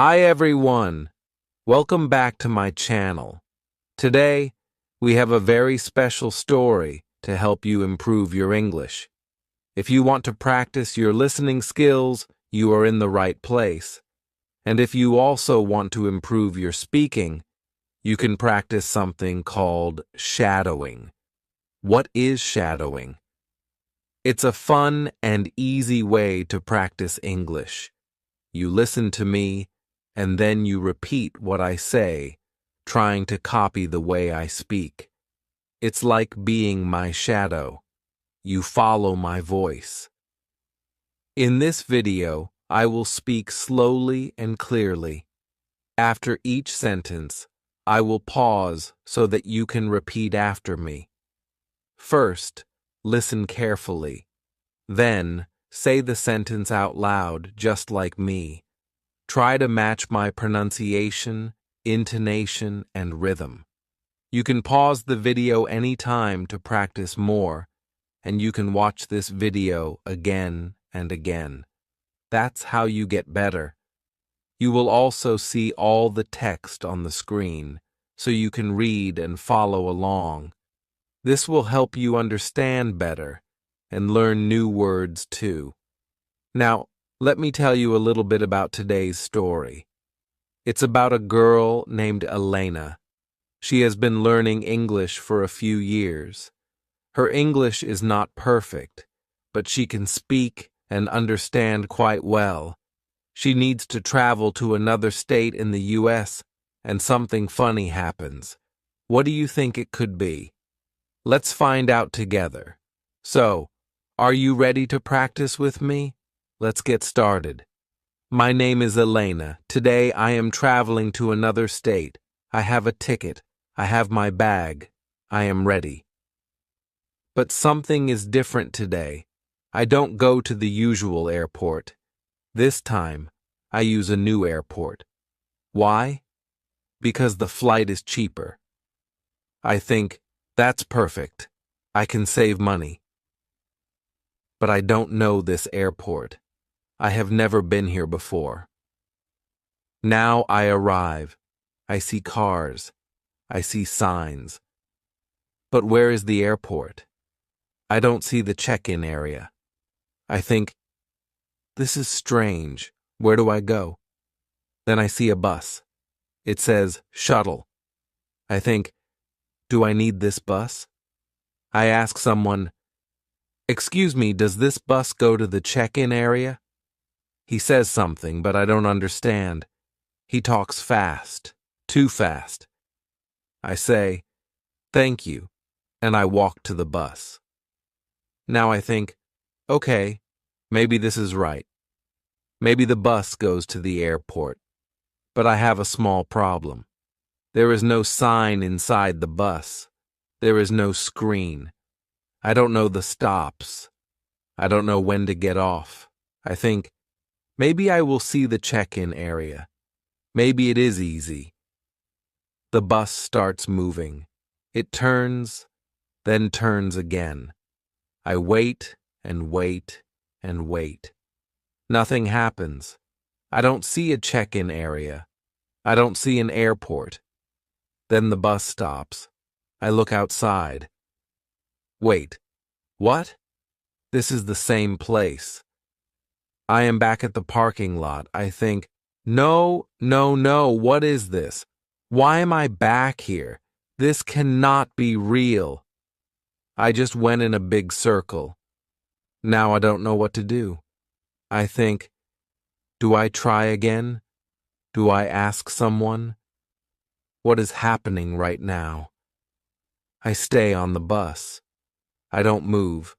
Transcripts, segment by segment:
Hi everyone, welcome back to my channel. Today, we have a very special story to help you improve your English. If you want to practice your listening skills, you are in the right place. And if you also want to improve your speaking, you can practice something called shadowing. What is shadowing? It's a fun and easy way to practice English. You listen to me, and then you repeat what I say, trying to copy the way I speak. It's like being my shadow. You follow my voice. In this video, I will speak slowly and clearly. After each sentence, I will pause so that you can repeat after me. First, listen carefully. Then, say the sentence out loud, just like me. Try to match my pronunciation, intonation, and rhythm. You can pause the video anytime to practice more, and you can watch this video again and again. That's how you get better. You will also see all the text on the screen, so you can read and follow along. This will help you understand better and learn new words too. Now, let me tell you a little bit about today's story. It's about a girl named Elena. She has been learning English for a few years. Her English is not perfect, but she can speak and understand quite well. She needs to travel to another state in the US, and something funny happens. What do you think it could be? Let's find out together. So, are you ready to practice with me? Let's get started. My name is Elena. Today I am traveling to another state. I have a ticket. I have my bag. I am ready. But something is different today. I don't go to the usual airport. This time, I use a new airport. Why? Because the flight is cheaper. I think, that's perfect. I can save money. But I don't know this airport. I have never been here before. Now I arrive. I see cars. I see signs. But where is the airport? I don't see the check-in area. I think, this is strange. Where do I go? Then I see a bus. It says, shuttle. I think, do I need this bus? I ask someone, excuse me, does this bus go to the check-in area? He says something, but I don't understand. He talks fast, too fast. I say, thank you, and I walk to the bus. Now I think, okay, maybe this is right. Maybe the bus goes to the airport. But I have a small problem. There is no sign inside the bus. There is no screen. I don't know the stops. I don't know when to get off. I think, maybe I will see the check-in area. Maybe it is easy. The bus starts moving. It turns, then turns again. I wait and wait and wait. Nothing happens. I don't see a check-in area. I don't see an airport. Then the bus stops. I look outside. Wait, what? This is the same place. I am back at the parking lot. I think, no, what is this? Why am I back here? This cannot be real. I just went in a big circle. Now I don't know what to do. I think, do I try again? Do I ask someone? What is happening right now? I stay on the bus. I don't move.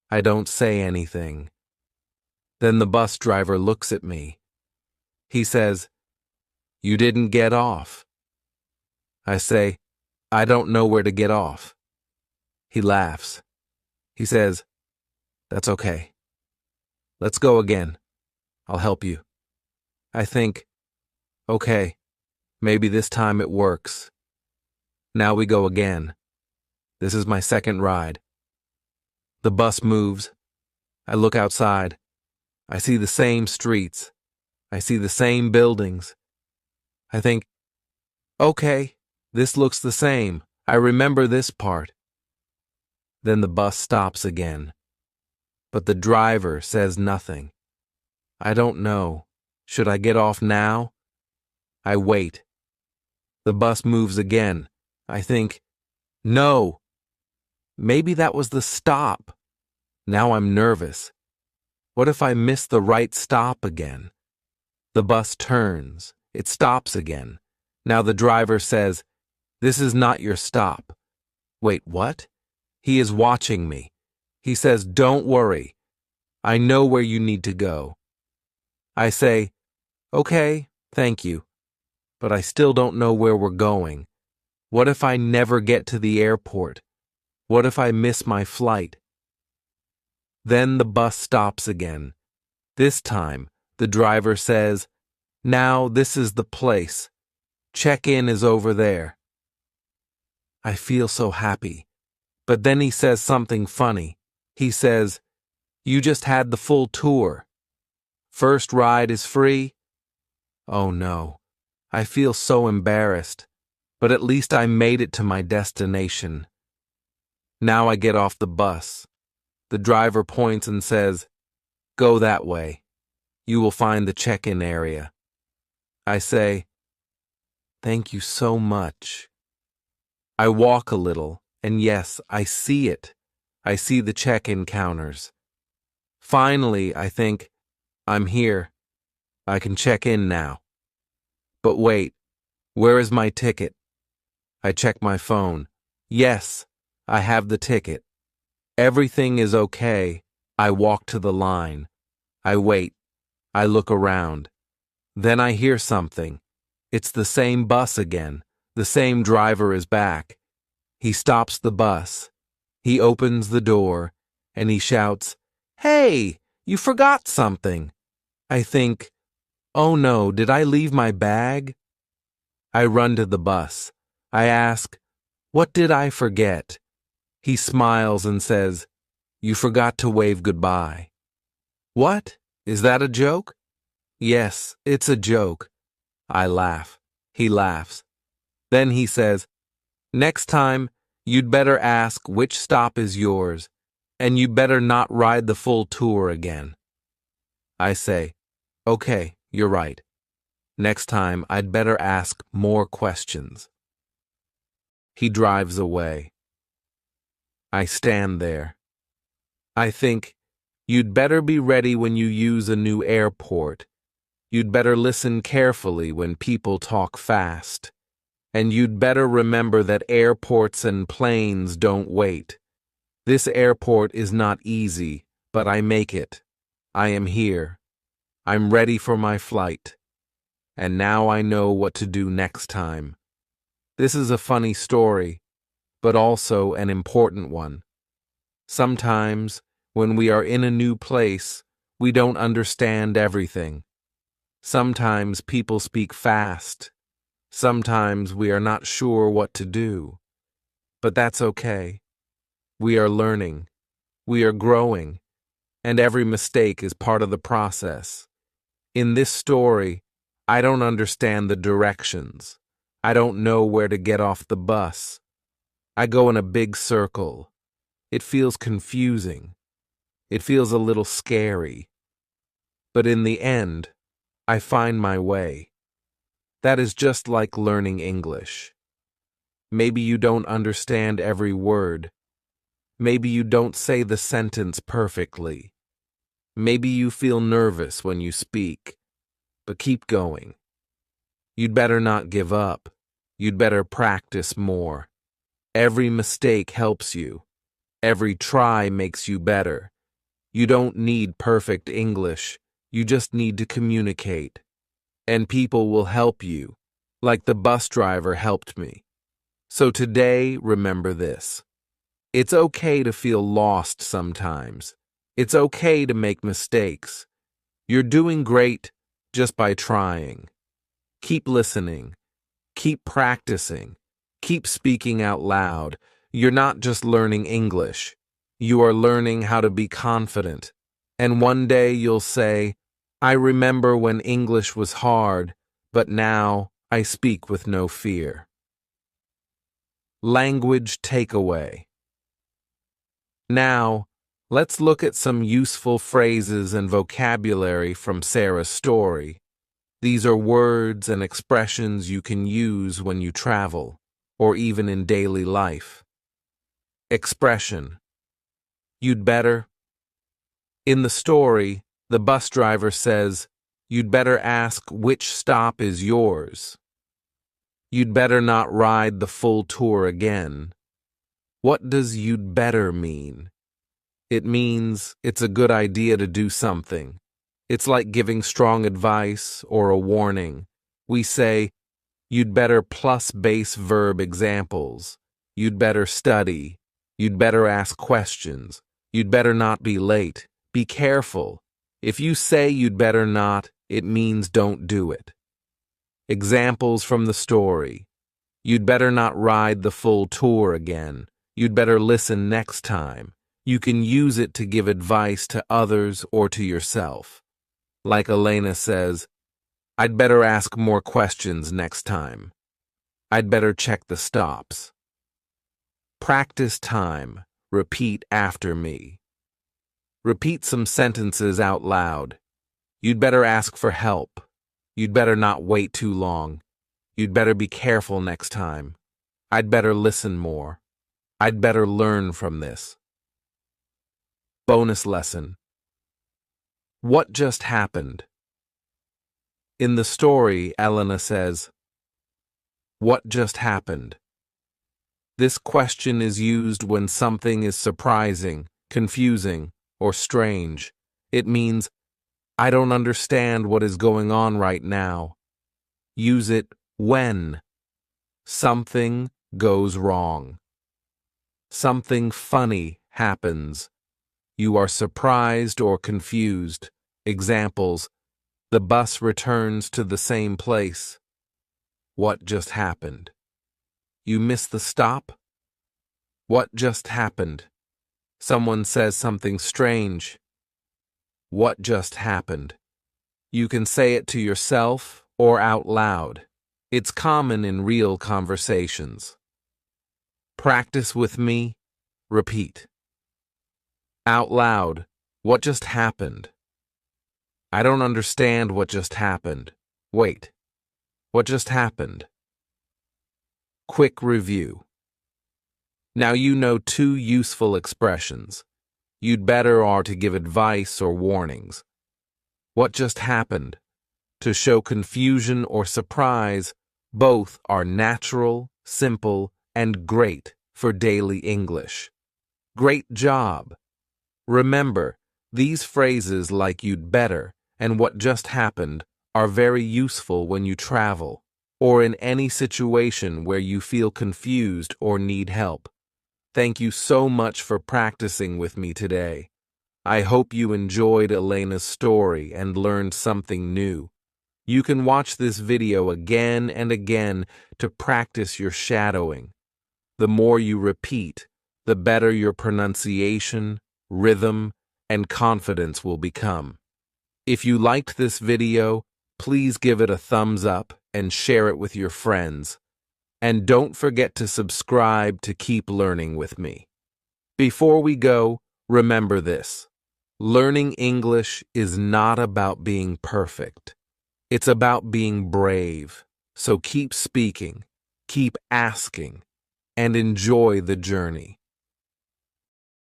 I don't say anything. Then the bus driver looks at me. He says, you didn't get off. I say, I don't know where to get off. He laughs. He says, that's okay. Let's go again. I'll help you. I think, okay, maybe this time it works. Now we go again. This is my second ride. The bus moves. I look outside. I see the same streets. I see the same buildings. I think, okay, this looks the same. I remember this part. Then the bus stops again. But the driver says nothing. I don't know. Should I get off now? I wait. The bus moves again. I think, no. Maybe that was the stop. Now I'm nervous. What if I miss the right stop again? The bus turns. It stops again. Now the driver says, "This is not your stop." Wait, what? He is watching me. He says, "Don't worry. I know where you need to go." I say, "Okay, thank you. But I still don't know where we're going. What if I never get to the airport? What if I miss my flight?" Then the bus stops again. This time, the driver says, "Now this is the place. Check-in is over there." I feel so happy. But then he says something funny. He says, "You just had the full tour. First ride is free?" Oh no. I feel so embarrassed. But at least I made it to my destination. Now I get off the bus. The driver points and says, "Go that way. You will find the check-in area." I say, "Thank you so much." I walk a little, and yes, I see it. I see the check-in counters. Finally, I think, I'm here. I can check in now. But wait, where is my ticket? I check my phone. Yes, I have the ticket. Everything is okay. I walk to the line. I wait. I look around. Then I hear something. It's the same bus again. The same driver is back. He stops the bus. He opens the door, and he shouts, "Hey, you forgot something." I think, oh no, did I leave my bag? I run to the bus. I ask, "What did I forget?" He smiles and says, "You forgot to wave goodbye." What? Is that a joke? Yes, it's a joke. I laugh. He laughs. Then he says, "Next time, you'd better ask which stop is yours, and you better not ride the full tour again." I say, "Okay, you're right. Next time, I'd better ask more questions." He drives away. I stand there. I think, you'd better be ready when you use a new airport. You'd better listen carefully when people talk fast. And you'd better remember that airports and planes don't wait. This airport is not easy, but I make it. I am here. I'm ready for my flight. And now I know what to do next time. This is a funny story, but also an important one. Sometimes, when we are in a new place, we don't understand everything. Sometimes people speak fast. Sometimes we are not sure what to do. But that's okay. We are learning. We are growing. And every mistake is part of the process. In this story, I don't understand the directions. I don't know where to get off the bus. I go in a big circle. It feels confusing. It feels a little scary. But in the end, I find my way. That is just like learning English. Maybe you don't understand every word. Maybe you don't say the sentence perfectly. Maybe you feel nervous when you speak. But keep going. You'd better not give up. You'd better practice more. Every mistake helps you. Every try makes you better. You don't need perfect English. You just need to communicate. And people will help you, like the bus driver helped me. So today, remember this. It's okay to feel lost sometimes. It's okay to make mistakes. You're doing great just by trying. Keep listening. Keep practicing. Keep speaking out loud. You're not just learning English. You are learning how to be confident. And one day you'll say, I remember when English was hard, but now I speak with no fear. Language takeaway. Now, let's look at some useful phrases and vocabulary from Sarah's story. These are words and expressions you can use when you travel, or even in daily life. Expression. You'd better. In the story, the bus driver says, "You'd better ask which stop is yours." You'd better not ride the full tour again. What does "you'd better" mean? It means it's a good idea to do something. It's like giving strong advice or a warning. We say, "You'd better" plus base verb examples. You'd better study. You'd better ask questions. You'd better not be late. Be careful. If you say "you'd better not," it means don't do it. Examples from the story. You'd better not ride the full tour again. You'd better listen next time. You can use it to give advice to others or to yourself. Like Elena says, "I'd better ask more questions next time. I'd better check the stops." Practice time. Repeat after me. Repeat some sentences out loud. You'd better ask for help. You'd better not wait too long. You'd better be careful next time. I'd better listen more. I'd better learn from this. Bonus lesson. What just happened? In the story, Elena says, "What just happened?" This question is used when something is surprising, confusing, or strange. It means, "I don't understand what is going on right now." Use it when something goes wrong. Something funny happens. You are surprised or confused. Examples: the bus returns to the same place. What just happened? You missed the stop? What just happened? Someone says something strange. What just happened? You can say it to yourself or out loud. It's common in real conversations. Practice with me. Repeat. Out loud. What just happened? I don't understand what just happened. Wait. What just happened? Quick review. Now you know 2 useful expressions. You'd better are to give advice or warnings. What just happened? To show confusion or surprise. Both are natural, simple, and great for daily English. Great job! Remember, these phrases like "you'd better" and "what just happened" are very useful when you travel or in any situation where you feel confused or need help. Thank you so much for practicing with me today. I hope you enjoyed Elena's story and learned something new. You can watch this video again and again to practice your shadowing. The more you repeat, the better your pronunciation, rhythm, and confidence will become. If you liked this video, please give it a thumbs up and share it with your friends. And don't forget to subscribe to keep learning with me. Before we go, remember this. Learning English is not about being perfect. It's about being brave. So keep speaking, keep asking, and enjoy the journey.